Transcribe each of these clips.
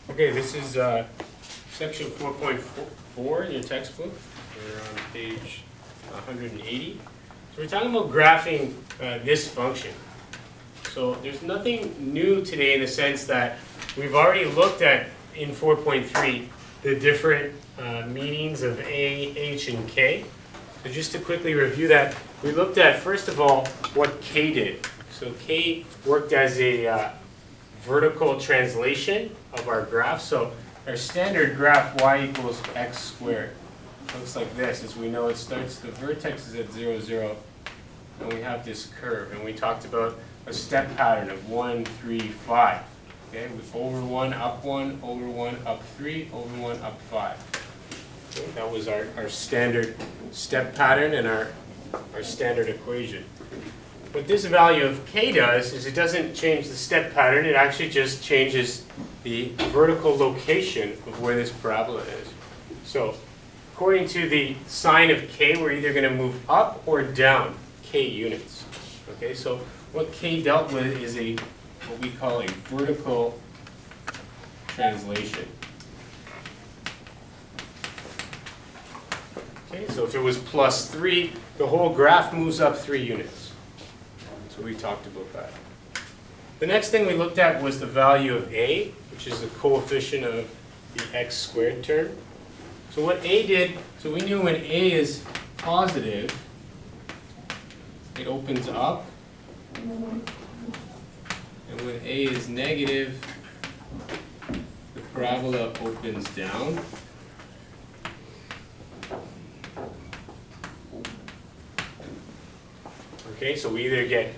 Okay, this is section 4.4 in your textbook. We're on page 180. So we're talking about graphing this function. So there's nothing new today in the sense that we've already looked at in 4.3 the different meanings of A, H, and K. So just to quickly review that, we looked at, first of all, what K did. So K worked as a vertical translation of our graph. So our standard graph y equals x squared looks like this. As we know, it starts, the vertex is at 0, 0, and we have this curve. And we talked about a step pattern of 1, 3, 5. Okay, with over 1, up 1, over 1, up 3, over 1, up 5. Okay, that was our standard step pattern and our standard equation. What this value of k does is it doesn't change the step pattern, it actually just changes the vertical location of where this parabola is. So according to the sign of k, we're either going to move up or down k units. Okay, so what k dealt with is what we call a vertical translation. Okay, so if it was plus 3, the whole graph moves up 3 units. So we talked about that. The next thing we looked at was the value of a, which is the coefficient of the x squared term. So what a did, so we knew when a is positive, it opens up. And when a is negative, the parabola opens down. Okay, so we either get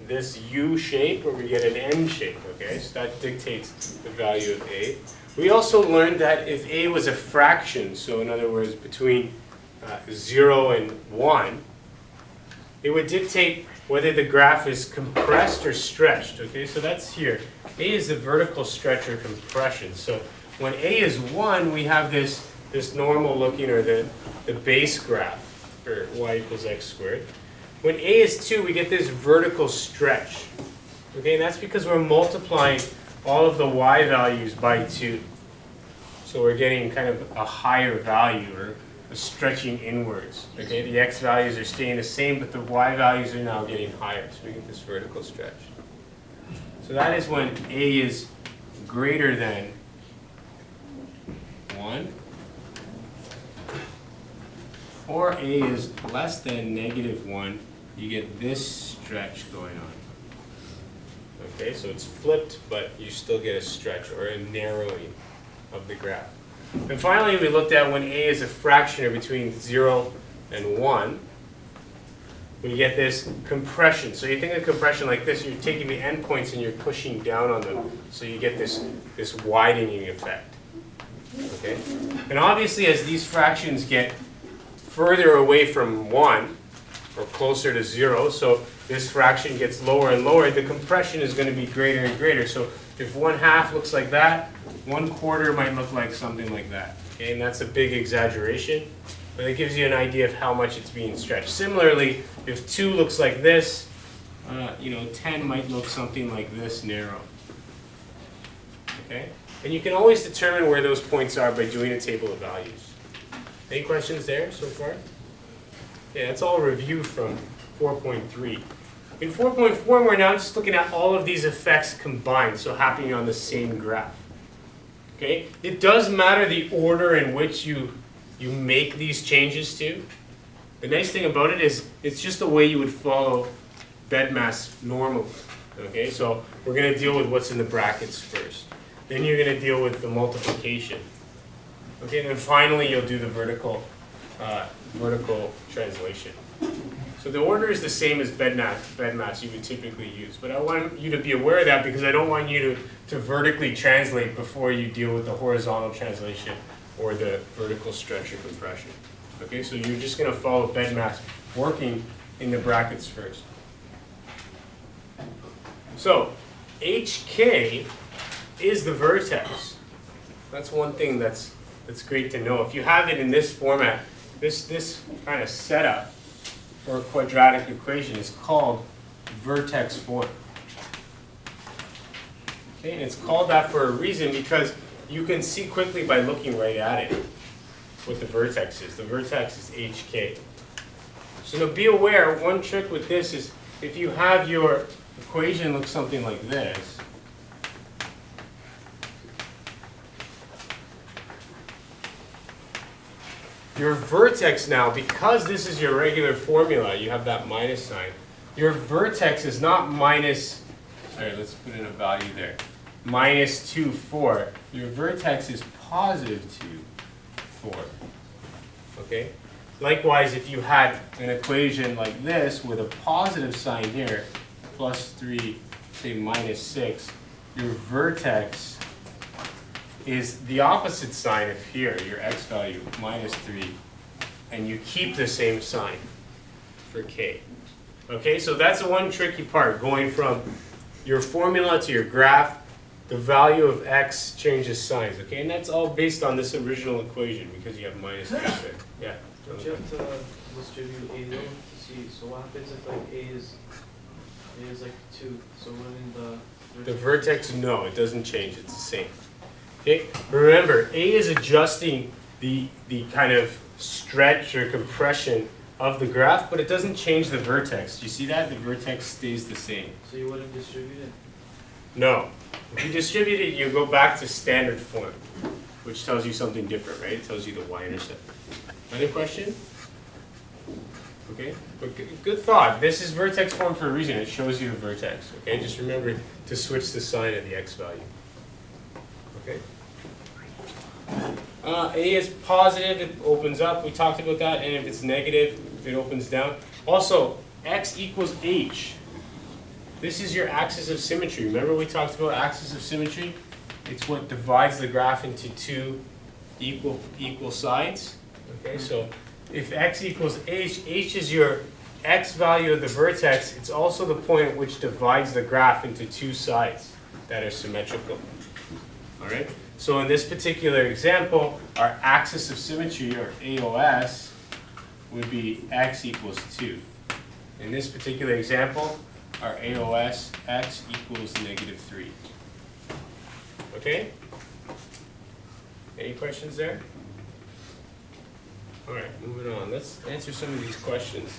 this U shape or we get an N shape, okay? So that dictates the value of A. We also learned that if A was a fraction, so in other words between 0 and 1, it would dictate whether the graph is compressed or stretched, okay? So that's here. A is the vertical stretch or compression. So when A is 1, we have this normal looking, or the base graph for y equals x squared. When a is 2, we get this vertical stretch. Okay, and that's because we're multiplying all of the y values by 2. So we're getting kind of a higher value, or a stretching inwards. Okay, the x values are staying the same, but the y values are now getting higher. So we get this vertical stretch. So that is when a is greater than 1. Or a is less than -1, you get this stretch going on. Okay, so it's flipped, but you still get a stretch or a narrowing of the graph. And finally, we looked at when a is a fraction or between 0 and 1, we get this compression. So you think of compression like this, you're taking the endpoints and you're pushing down on them, so you get this widening effect. Okay, and obviously as these fractions get further away from 1, or closer to 0, so this fraction gets lower and lower, the compression is going to be greater and greater. So if 1/2 looks like that, 1/4 might look like something like that. Okay, and that's a big exaggeration, but it gives you an idea of how much it's being stretched. Similarly, if 2 looks like this, 10 might look something like this narrow. Okay, and you can always determine where those points are by doing a table of values. Any questions there so far? Yeah, that's all review from 4.3. In 4.4, we're now just looking at all of these effects combined, so happening on the same graph. Okay? It does matter the order in which you make these changes to. The nice thing about it is it's just the way you would follow bedmass normally. Okay? So we're going to deal with what's in the brackets first. Then you're going to deal with the multiplication. Okay, and then finally you'll do the vertical translation. So the order is the same as bedmass you would typically use, but I want you to be aware of that because I don't want you to vertically translate before you deal with the horizontal translation or the vertical stretch or compression. Okay, so you're just going to follow bedmass working in the brackets first. So HK is the vertex. That's one thing that's great to know. If you have it in this format, this kind of setup for a quadratic equation is called vertex form. Okay, and it's called that for a reason because you can see quickly by looking right at it what the vertex is. The vertex is HK. So now be aware, one trick with this is if you have your equation look something like this, your vertex now, because this is your regular formula, you have that minus sign, your vertex is not minus, all right, let's put in a value there, minus 2, 4. Your vertex is positive 2, 4. Okay? Likewise, if you had an equation like this with a positive sign here, plus 3, say minus 6, your vertex is the opposite sign of here, your x value, minus 3, and you keep the same sign for k. Okay, so that's the one tricky part, going from your formula to your graph, the value of x changes signs, okay? And that's all based on this original equation because you have minus 3 there. Yeah? Don't you have to distribute A though to see, so what happens if like A is like 2, so wouldn't The vertex, no, it doesn't change, it's the same. Okay, remember, A is adjusting the kind of stretch or compression of the graph, but it doesn't change the vertex. Do you see that? The vertex stays the same. So you wouldn't distribute it? No. If you distribute it, you go back to standard form, which tells you something different, right? It tells you the y-intercept. Other question? Okay, but good thought. This is vertex form for a reason. It shows you the vertex, okay? Just remember to switch the sign of the x value. Okay? A is positive, it opens up. We talked about that. And if it's negative, it opens down. Also, x equals h. This is your axis of symmetry. Remember we talked about axis of symmetry? It's what divides the graph into two equal sides. Okay, so if x equals h, h is your x value of the vertex. It's also the point which divides the graph into two sides that are symmetrical. All right? So in this particular example, our axis of symmetry, or AOS, would be x equals 2. In this particular example, our AOS, x equals negative 3. Okay? Any questions there? All right, moving on. Let's answer some of these questions.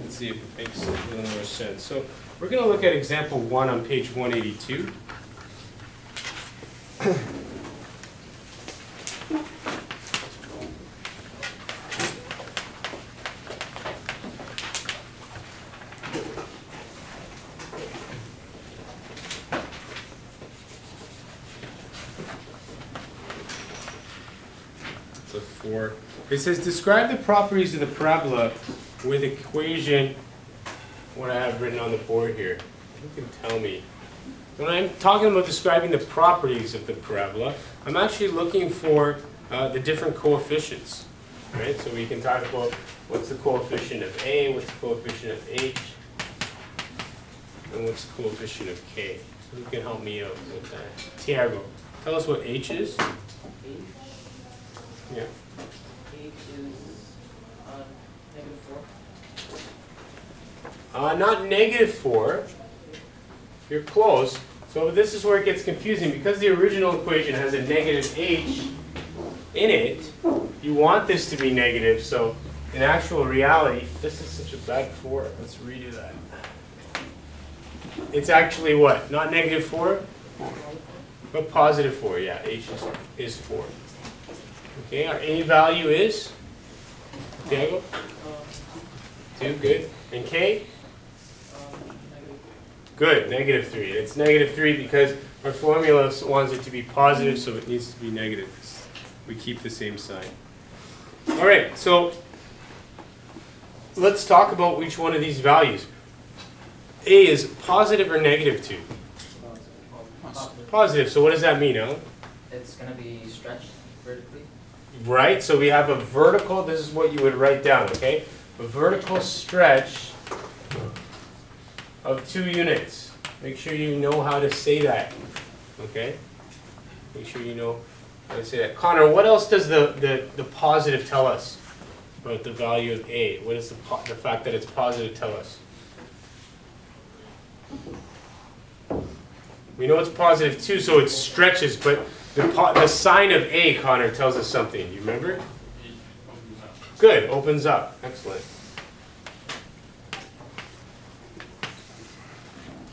Let's see if it makes a little more sense. So we're going to look at example 1 on page 182. It says, describe the properties of the parabola with equation, what I have written on the board here. Who can tell me? When I'm talking about describing the properties of the parabola, I'm actually looking for the different coefficients. Right? So we can talk about what's the coefficient of A, what's the coefficient of H, and what's the coefficient of K. So who can help me out with that? Tiago, tell us what H is. H? Yeah. H is negative 4. Not negative 4. You're close. So this is where it gets confusing. Because the original equation has a negative h in it, you want this to be negative. So in actual reality, this is such a bad 4. Let's redo that. It's actually what? Not negative 4? But positive 4. Yeah, h is 4. Okay, our A value is? Diego? 2, good. And K? Good, negative 3. It's negative 3 because our formula wants it to be positive, so it needs to be negative. We keep the same sign. All right, so let's talk about each one of these values. A is positive or negative 2? Positive, so what does that mean, Alan? It's going to be stretched vertically. Right, so we have a vertical, this is what you would write down, okay? A vertical stretch of 2 units. Make sure you know how to say that, okay? Make sure you know how to say that. Connor, what else does the positive tell us about the value of A? What does the fact that it's positive tell us? We know it's positive 2, so it stretches, but The sign of A, Connor, tells us something. You remember? Good, opens up. Excellent.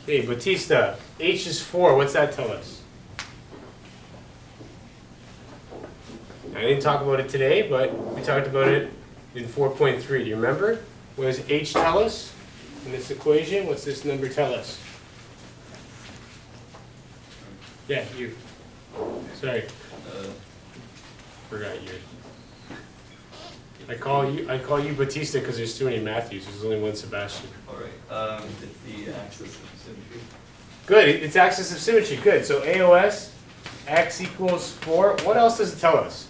Okay, Batista, H is 4. What's that tell us? I didn't talk about it today, but we talked about it in 4.3. Do you remember? What does H tell us in this equation? What's this number tell us? Yeah, you. Sorry. Forgot you. I call you Batista because there's too many Matthews. There's only one Sebastian. All right. It's the axis of symmetry. Good. It's axis of symmetry. Good. So AOS, x equals 4. What else does it tell us?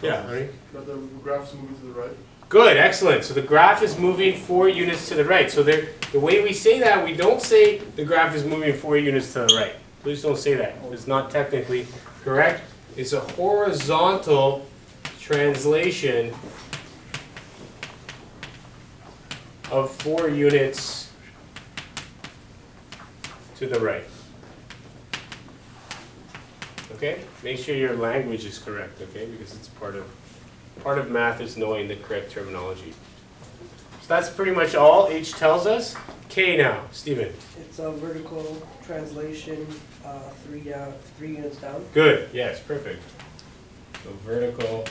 Yeah, honey? That the graph's moving to the right. Good. Excellent. So the graph is moving 4 units to the right. So the way we say that, we don't say the graph is moving 4 units to the right. Please don't say that. It's not technically correct. It's a horizontal translation of 4 units to the right. Okay? Make sure your language is correct, okay? Because it's part of math is knowing the correct terminology. So that's pretty much all H tells us. K now, Stephen. It's a vertical translation, 3 units down. Good. Yes, perfect. So vertical.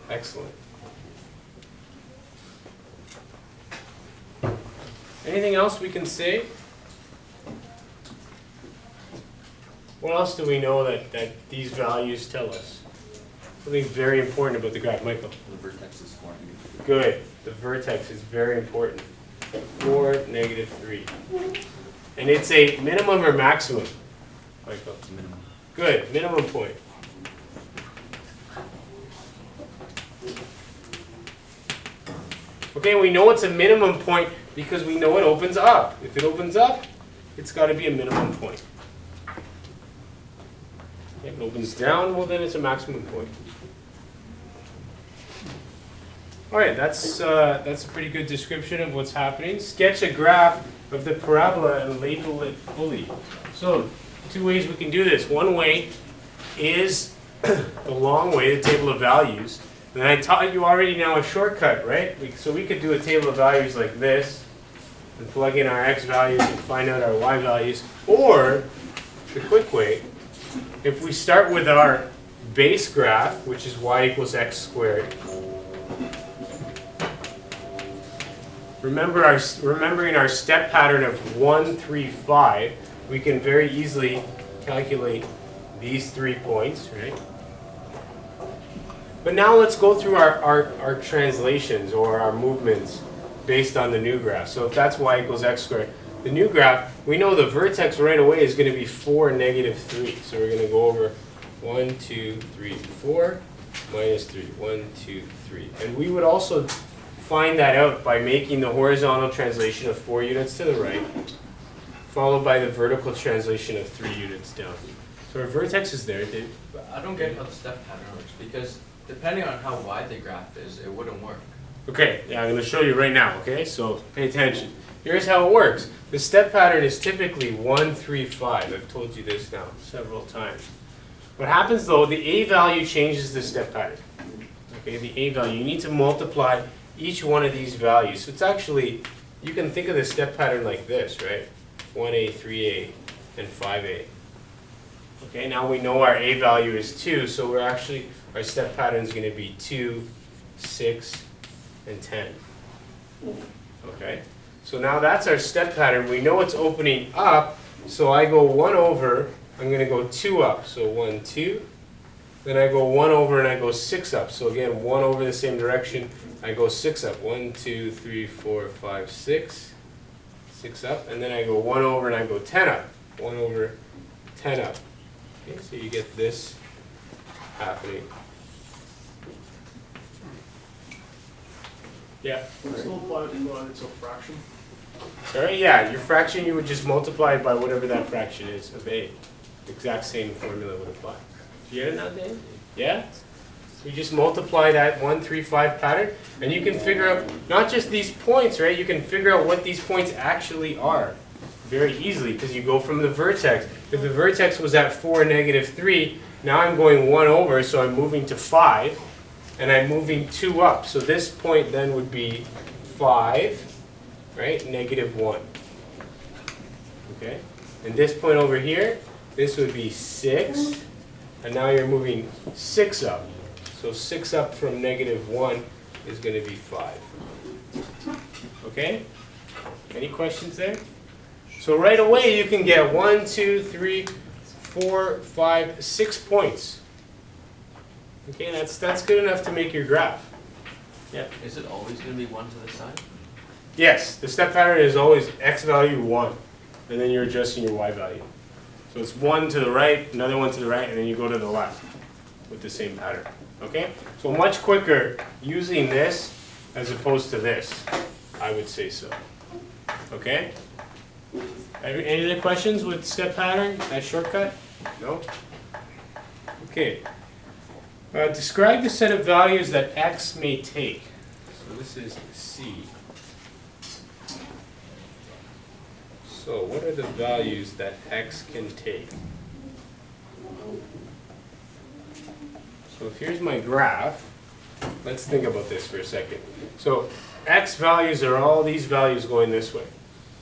Excellent. Anything else we can say? What else do we know that these values tell us? Something very important about the graph. Michael? The vertex is 4 -3. Good. The vertex is very important. 4, -3. And it's a minimum or maximum? Michael? It's a minimum. Good. Minimum point. Okay, we know it's a minimum point because we know it opens up. If it opens up, it's got to be a minimum point. If it opens down, well then it's a maximum point. All right, that's a pretty good description of what's happening. Sketch a graph of the parabola and label it fully. So, 2 ways we can do this. One way is the long way, the table of values. And I taught you already now a shortcut, right? So we could do a table of values like this and plug in our x values and find out our y values. Or, the quick way, if we start with our base graph, which is y equals x squared, remembering our step pattern of 1, 3, 5, we can very easily calculate these 3 points, right? But now let's go through our translations or our movements based on the new graph. So if that's y equals x squared, the new graph, we know the vertex right away is going to be 4, -3. So we're going to go over 1, 2, 3, 4, -3, 1, 2, 3. And we would also find that out by making the horizontal translation of 4 units to the right, followed by the vertical translation of 3 units down. So our vertex is there. But I don't get how the step pattern works, because depending on how wide the graph is, it wouldn't work. Okay, yeah, I'm going to show you right now, okay? So pay attention. Here's how it works. The step pattern is typically 1, 3, 5. I've told you this now several times. What happens though, the A value changes the step pattern. Okay, the A value, you need to multiply each one of these values. So it's actually, you can think of the step pattern like this, right? 1A, 3A, and 5A. Okay, now we know our A value is 2, so we're actually, our step pattern is going to be 2, 6, and 10. Okay, so now that's our step pattern. We know it's opening up, so I go 1 over, I'm going to go 2 up, so 1, 2. Then I go 1 over and I go 6 up. So again, 1 over the same direction, I go 6 up. 1, 2, 3, 4, 5, 6. 6 up, and then I go 1 over and I go 10 up. 1 over, 10 up. Okay, so you get this happening. Yeah. Still apply it to it's a fraction. Sorry, yeah, your fraction you would just multiply it by whatever that fraction is of A. The exact same formula would apply. You get it now, Dave? Yeah? You just multiply that 1, 3, 5 pattern, and you can figure out not just these points, right? You can figure out what these points actually are very easily because you go from the vertex. If the vertex was at 4, -3, now I'm going 1 over, so I'm moving to 5, and I'm moving 2 up. So this point then would be 5, right? -1. Okay? And this point over here, this would be 6, and now you're moving 6 up. So 6 up from -1 is going to be 5. Okay? Any questions there? So right away you can get 1, 2, 3, 4, 5, 6 points. Okay, that's good enough to make your graph. Yeah. Is it always gonna be 1 to the side? Yes, the step pattern is always x value 1, and then you're adjusting your y value. So it's 1 to the right, another 1 to the right, and then you go to the left with the same pattern. Okay? So much quicker using this as opposed to this, I would say so. Okay? Any other questions with step pattern, that shortcut? No? Okay. Describe the set of values that x may take. So this is C. So what are the values that x can take? So if here's my graph, let's think about this for a second. So x values are all these values going this way.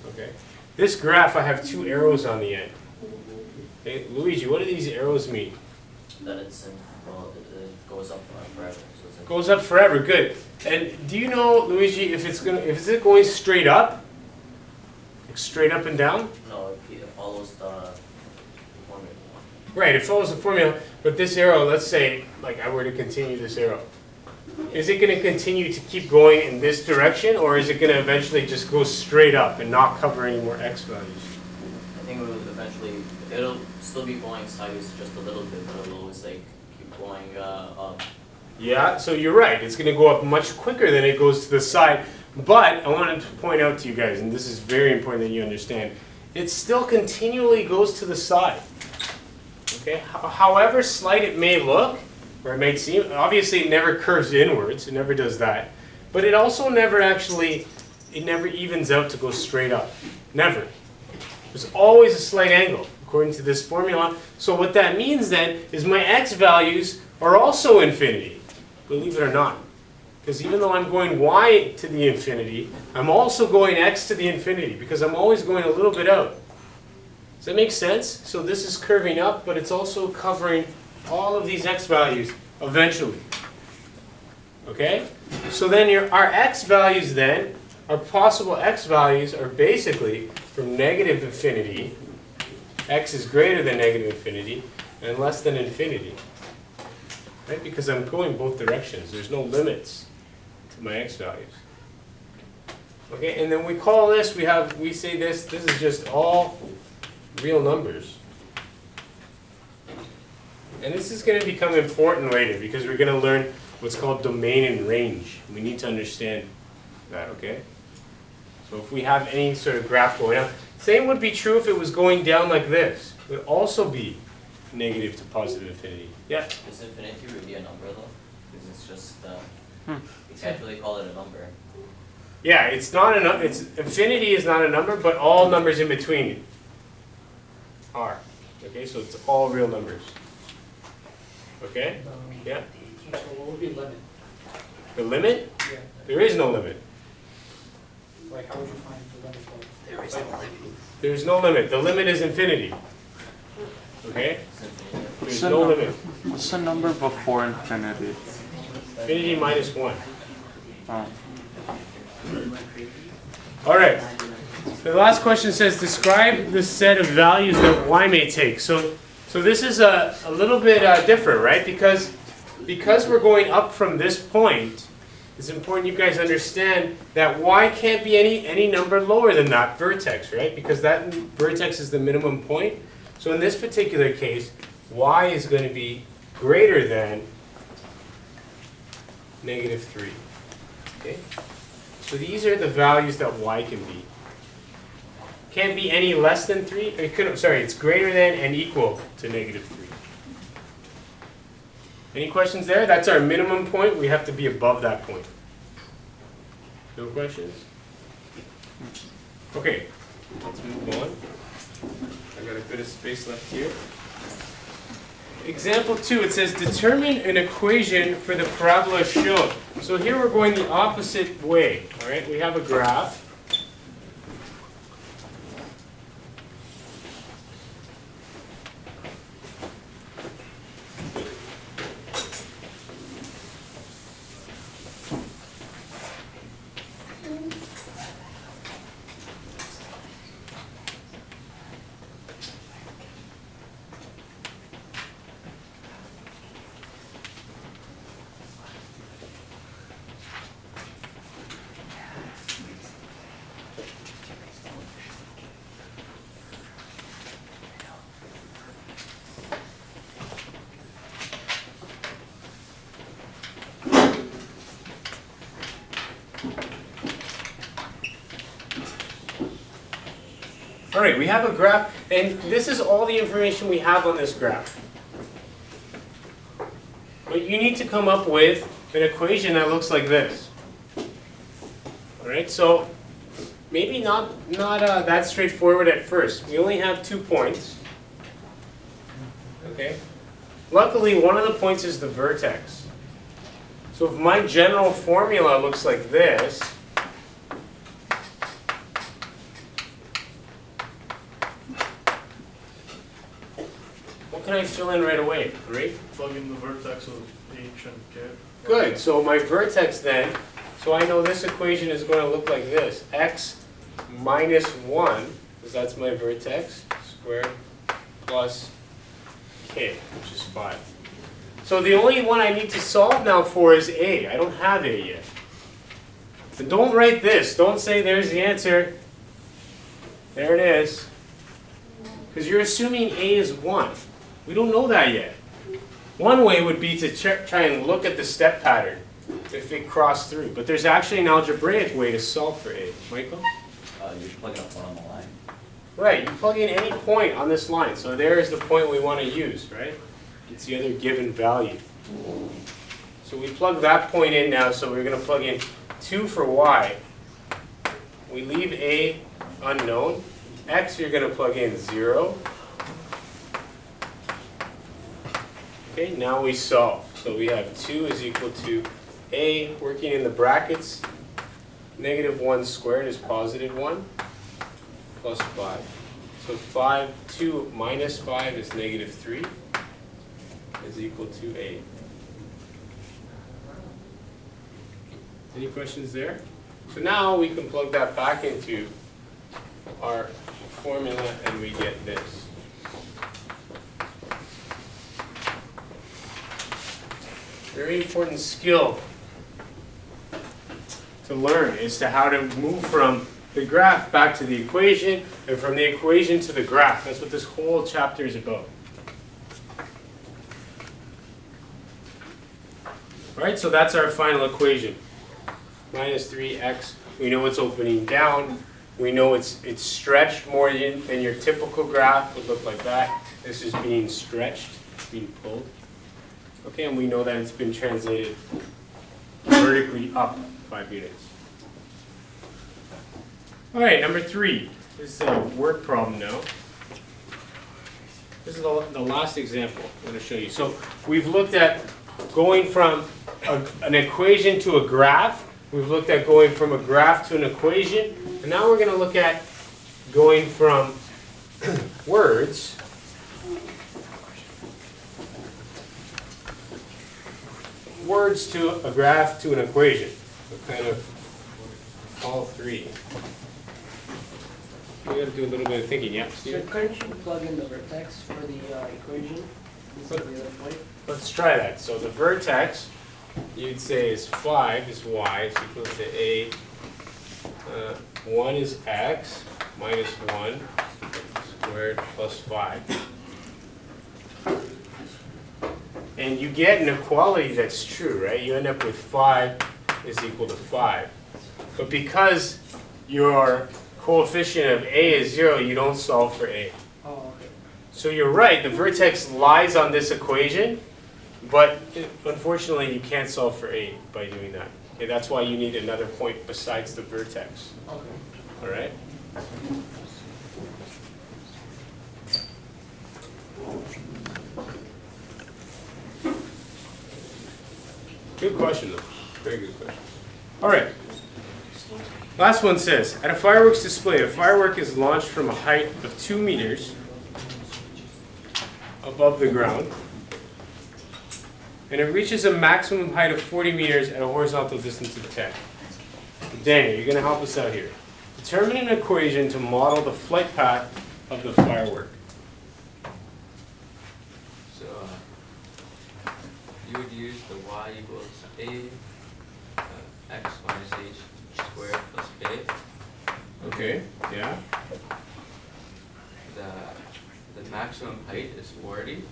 Okay. This graph, I have 2 arrows on the end. Okay, Luigi, what do these arrows mean? That it's in, well, it goes up forever. So it's in, Goes up forever, good. And do you know, Luigi, if is it going straight up? Like straight up and down? no, it follows the formula. Right, it follows the formula, but this arrow, let's say, like I were to continue this arrow. Is it going to continue to keep going in this direction, or is it going to eventually just go straight up and not cover any more x values? I think it will eventually, it'll still be going sideways just a little bit, but it'll always like keep going up. Yeah, so you're right. It's going to go up much quicker than it goes to the side. But I wanted to point out to you guys, and this is very important that you understand, it still continually goes to the side. Okay? However slight it may look, or it may seem, obviously it never curves inwards. It never does that. But it also never actually, it never evens out to go straight up. Never. There's always a slight angle, according to this formula. So what that means then is my x values are also infinity, believe it or not. Because even though I'm going y to the infinity, I'm also going x to the infinity, because I'm always going a little bit out. Does that make sense? So this is curving up, but it's also covering all of these x values eventually. Okay? So then our x values then, our possible x values are basically from -infinity, x is greater than -infinity, and less than infinity. Right? Because I'm going both directions. There's no limits to my x values. Okay, and then we call this, we say this is just all real numbers. And this is going to become important later because we're going to learn what's called domain and range. We need to understand that, okay? So if we have any sort of graph going up, same would be true if it was going down like this. It would also be negative to positive infinity. Yeah? Is infinity really a number though? Because it's just, you can't really call it a number. Yeah, it's not a number. Infinity is not a number, but all numbers in between are. Okay, so it's all real numbers. Okay? Yeah? So what would be limit? The limit? Yeah. There is no limit. Like how would you find the limit? There is no limit. There's no limit. The limit is infinity. Okay? It's infinity. There's no limit. What's the number before infinity? Infinity minus 1. Oh. All right. The last question says, describe the set of values that y may take. So this is a little bit different, right? Because we're going up from this point, it's important you guys understand that y can't be any number lower than that vertex, right? Because that vertex is the minimum point. So in this particular case, y is going to be greater than -3. Okay? So these are the values that y can be. Can't be any less than 3. It's greater than and equal to -3. Any questions there? That's our minimum point. We have to be above that point. No questions? Okay, let's move on. I've got a bit of space left here. Example 2, it says determine an equation for the parabola shown. So here we're going the opposite way. All right, we have a graph. All right, we have a graph, and this is all the information we have on this graph. But you need to come up with an equation that looks like this. All right, so maybe not that straightforward at first. We only have 2 points. Okay. Luckily, one of the points is the vertex. So if my general formula looks like this, what can I fill in right away? Great. Plug in the vertex of H and K. Good. So my vertex then, so I know this equation is going to look like this. X minus 1, because that's my vertex, squared plus K, which is 5. So the only one I need to solve now for is A. I don't have A yet. So don't write this. Don't say there's the answer. There it is. Because you're assuming A is 1. We don't know that yet. One way would be to try and look at the step pattern if it crossed through. But there's actually an algebraic way to solve for A. Michael? You plug it up one on the line. Right, you plug in any point on this line. So there is the point we want to use, right? It's the other given value. So we plug that point in now, so we're going to plug in 2 for y. We leave A unknown. X, you're going to plug in 0. Okay, now we solve. So we have 2 is equal to A, working in the brackets, negative 1 squared is positive 1, plus 5. So 2 minus 5 is negative 3, is equal to A. Any questions there? So now we can plug that back into our formula and we get this. Very important skill to learn is to how to move from the graph back to the equation and from the equation to the graph. That's what this whole chapter is about. All right, so that's our final equation. Minus 3x, we know it's opening down. We know it's stretched more than your typical graph would look like that. This is being stretched, being pulled. Okay, and we know that it's been translated vertically up 5 units. All right, number 3. This is a word problem now. This is the last example I'm going to show you. So we've looked at going from an equation to a graph. We've looked at going from a graph to an equation. And now we're going to look at going from words to a graph to an equation. So kind of all 3. We got to do a little bit of thinking, yeah? So Steven? couldn't you plug in the vertex for the equation instead of the other point? Let's try that. So the vertex, you'd say is 5 is y, is equal to A. 1 is x minus 1 squared plus 5. And you get an equality that's true, right? You end up with 5 is equal to 5. But because your coefficient of A is 0, you don't solve for A. Oh, okay. So you're right, the vertex lies on this equation, But unfortunately, you can't solve for A by doing that. Okay, that's why you need another point besides the vertex. Okay. All right? Good question, though. Very good question. All right. Last one says, at a fireworks display, a firework is launched from a height of 2 meters above the ground, and it reaches a maximum height of 40 meters at a horizontal distance of 10. Daniel, you're going to help us out here. Determine an equation to model the flight path of the firework. So, you would use the y equals a x minus h squared plus a. Okay, yeah. The maximum height is 40,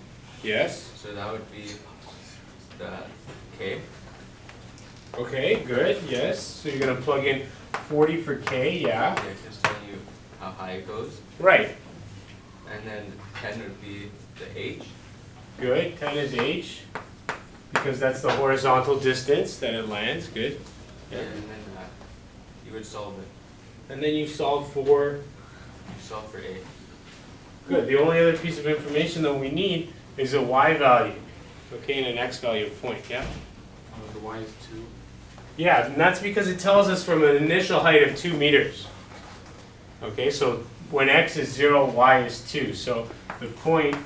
Yes. so that would be the k. Okay, good, yes. So you're going to plug in 40 for k, yeah. Yeah, just telling you how high it goes. Right, And then 10 would be the h. good. 10 is h, because that's the horizontal distance that it lands, good. Yeah. And then you would solve it. And then you solve for, You solve for a. good. The only other piece of information that we need is a y value, okay, and an x value of point, yeah? The y is 2. Yeah, and that's because it tells us from an initial height of 2 meters. Okay, so when x is 0, y is 2. So the point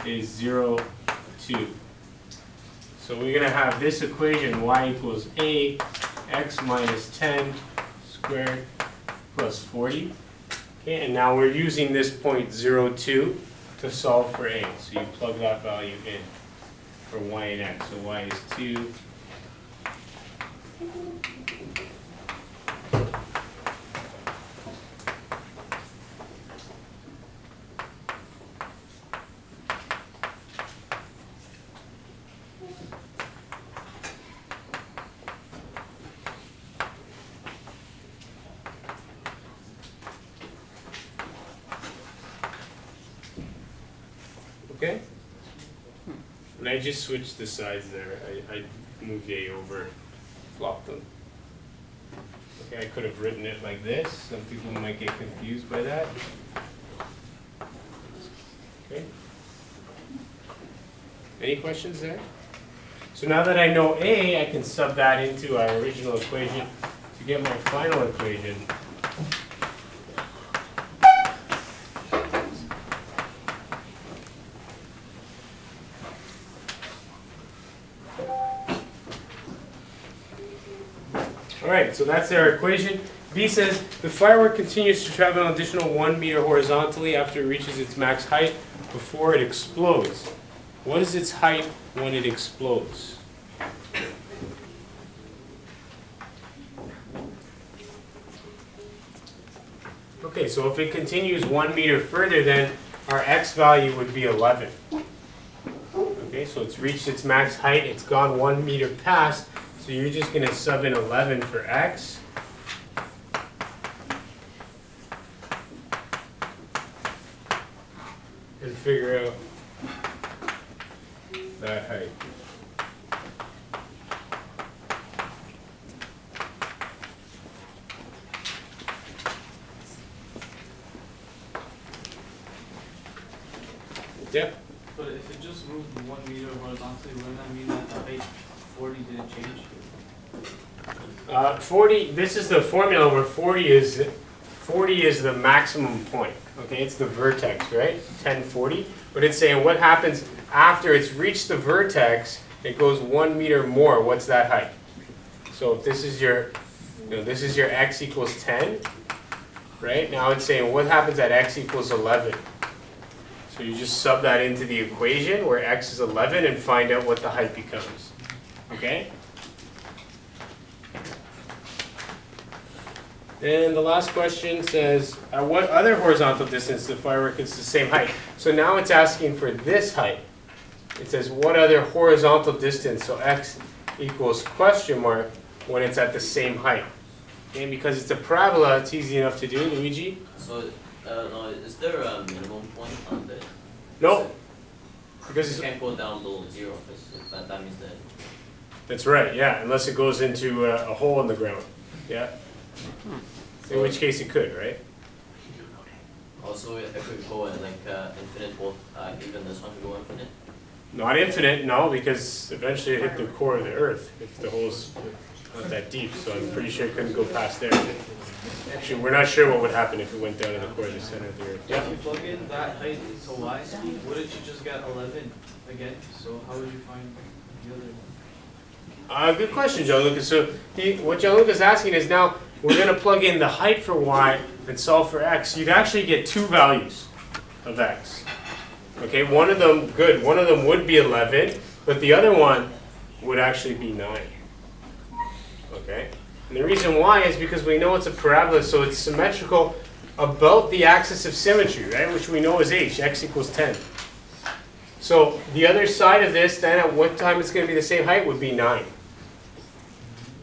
is 0, 2. So we're going to have this equation, y equals a, x minus 10 squared plus 40. Okay, and now we're using this point 0, 2 to solve for a. So you plug that value in for y and x. So y is 2. Okay? And I just switched the sides there. I moved A over, flopped them. Okay, I could have written it like this. Some people might get confused by that. Okay? Any questions there? So now that I know A, I can sub that into our original equation to get my final equation. Alright, so that's our equation. B says the firework continues to travel an additional 1 meter horizontally after it reaches its max height before it explodes. What is its height when it explodes? Okay, so if it continues 1 meter further, then our x value would be 11. Okay, so it's reached its max height, it's gone 1 meter past, so you're just going to sub in 11 for x. And figure out that height. Yep. But if it just moved 1 meter horizontally, wouldn't that mean that the height 40 didn't change? 40, this is the formula where 40 is the maximum point. Okay, it's the vertex, right? 10, 40. But it's saying what happens after it's reached the vertex, it goes 1 meter more. What's that height? So if this is your, this is your x equals 10, right? Now it's saying what happens at x equals 11. So you just sub that into the equation where x is 11 and find out what the height becomes. Okay? And the last question says, at what other horizontal distance the firework is the same height? So now it's asking for this height. It says, what other horizontal distance? So x equals question mark when it's at the same height. And because it's a parabola, it's easy enough to do, Luigi. So, no, is there a minimum point on the? No. Because You it's, can't go down below 0, because that means that. that's right, yeah, unless it goes into a hole in the ground, yeah. In which case it could, right? Also, it could go at like infinite, both, even this one could go infinite. Not infinite, no, because eventually it hit the core of the Earth if the hole's not that deep. So I'm pretty sure it couldn't go past there. Actually, we're not sure what would happen if it went down to the core of the center of the Earth. If you plug in that height to y speed, wouldn't you just get 11 again? So how would you find the other one? Good question, John Lucas. So what John Lucas is asking is now we're going to plug in the height for y and solve for x. You'd actually get two values of x. Okay, one of them, good, one of them would be 11, but the other one would actually be 9. Okay, and the reason why is because we know it's a parabola, so it's symmetrical about the axis of symmetry, right, which we know is h, x equals 10. So the other side of this, then at what time it's going to be the same height, would be 9.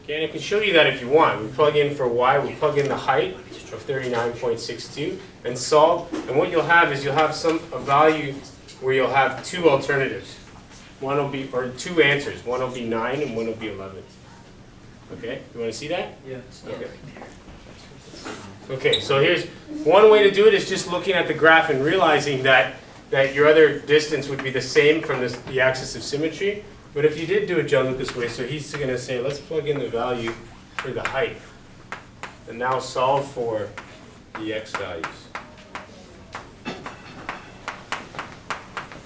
Okay, and I can show you that if you want. We plug in for y, we plug in the height of 39.62 and solve, and what you'll have is you'll have a value where you'll have two alternatives. One will be, or two answers. One will be 9 and one will be 11. Okay, you want to see that? Yeah. Okay. Okay, so here's one way to do it is just looking at the graph and realizing that your other distance would be the same from the axis of symmetry. But if you did do it John Lucas way, so he's going to say, let's plug in the value for the height. And now solve for the x values.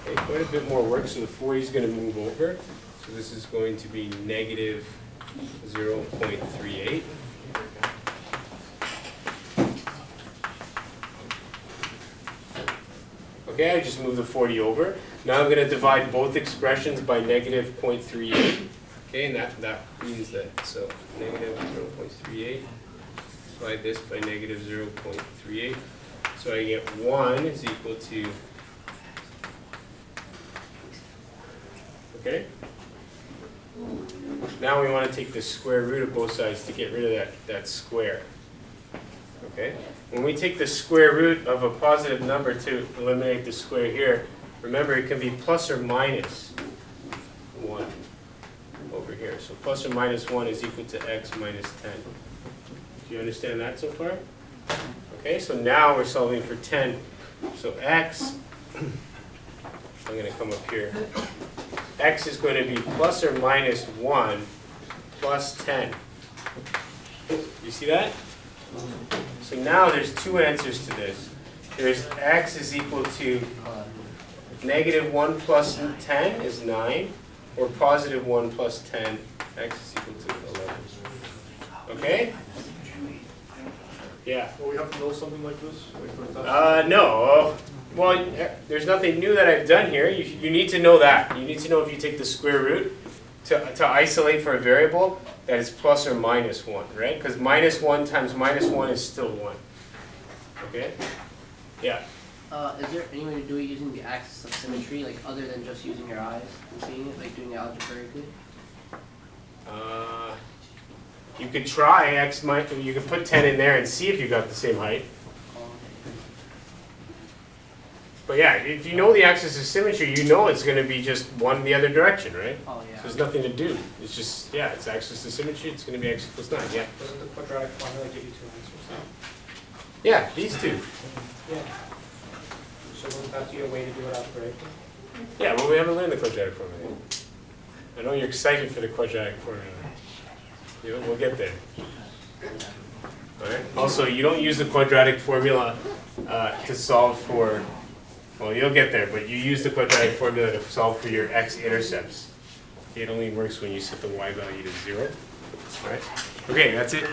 Okay, quite a bit more work, so the 40 is going to move over. So this is going to be negative 0.38. Okay, I just moved the 40 over. Now I'm going to divide both expressions by negative 0.38. Okay, and that means that, so negative 0.38. Divide this by negative 0.38. So I get 1 is equal to, okay? Now we want to take the square root of both sides to get rid of that square. Okay? When we take the square root of a positive number to eliminate the square here, remember it can be plus or minus 1 over here. So plus or minus 1 is equal to x minus 10. Do you understand that so far? Okay, so now we're solving for 10. So x, I'm going to come up here. X is going to be plus or minus 1 plus 10. You see that? So now there's two answers to this. There's x is equal to negative 1 plus 10 is 9, or positive 1 plus 10, x is equal to 11. Okay? Yeah. Well, we have to know something like this? Like for that? No. Well, there's nothing new that I've done here. You need to know that. You need to know if you take the square root to isolate for a variable that is plus or minus 1, right? Because minus 1 times minus 1 is still 1. Okay? Yeah. Is there any way to do it using the axis of symmetry, like other than just using your eyes and seeing it, like doing it algebraically? You could try x might. You could put 10 in there and see if you got the same height. But yeah, if you know the axis of symmetry, you know it's going to be just one the other direction, right? Oh, yeah. So there's nothing to do. It's just, yeah, it's axis of symmetry. It's going to be x equals 9. Yeah. Doesn't the quadratic formula give you two answers? Yeah, these two. Yeah. So wouldn't that be a way to do it algebraically? Yeah, well, we haven't learned the quadratic formula yet. I know you're excited for the quadratic formula. We'll get there. All right. Also, you don't use the quadratic formula to solve for, well, you'll get there, but you use the quadratic formula to solve for your x-intercepts. It only works when you set the y value to 0. All right. Okay, that's it.